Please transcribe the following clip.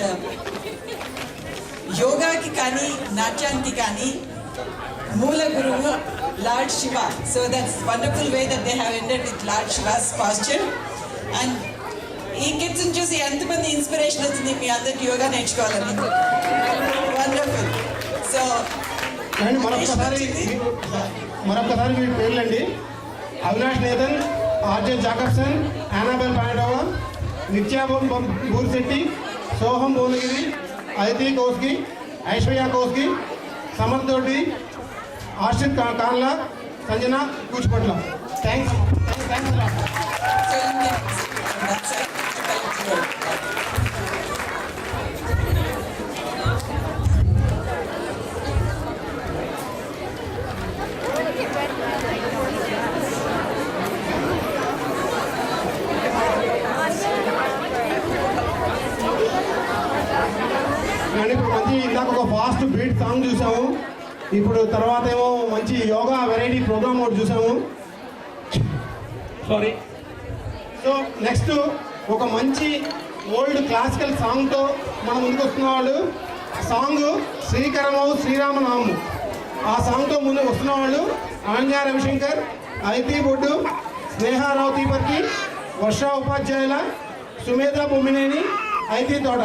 And యోగాకి కానీ నాట్యానికి కానీ మూల గురువు Lord Shiva. So that's wonderful way that they have ended with Lord Shiva's posture. And ఈ కిడ్స్ని చూసి ఎంతమంది ఇన్స్పిరేషన్ వచ్చింది మీ అందరికి యోగా నేర్చుకోవాలని. వండర్ఫుల్. సో మరొకసారి మీ పేర్లండి: అవినాష్ నేతన్, ఆర్జే జాకబ్సన్, యానాబెల్ పాండవా, నిత్యా బూర్శెట్టి, సోహం భువనగిరి, అదితి కోస్గి, ఐశ్వర్య కోస్గి, సమర్థ్ దొడ్డి, ఆర్షిద్ కాన్లా, సంజన కూచిపట్ల. థ్యాంక్స్. కానీ ఇప్పుడు మంచి ఇందాక ఒక ఫాస్ట్ బీట్ సాంగ్ చూసాము. ఇప్పుడు తర్వాత ఏమో మంచి యోగా వెరైటీ ప్రోగ్రామ్ ఒకటి చూసాము. సారీ. సో నెక్స్ట్ ఒక మంచి ఓల్డ్ క్లాసికల్ సాంగ్తో మన ముందుకు వస్తున్న వాళ్ళు. సాంగ్ శ్రీకరమవు శ్రీరామనామము. ఆ సాంగ్తో ముందు వస్తున్న వాళ్ళు ఆంజా రవిశంకర్, ఐతి బొడ్డు, స్నేహారావు తీపర్కి, వర్ష ఉపాధ్యాయుల, సుమేధ బొమ్మినేని, ఐతి తోట.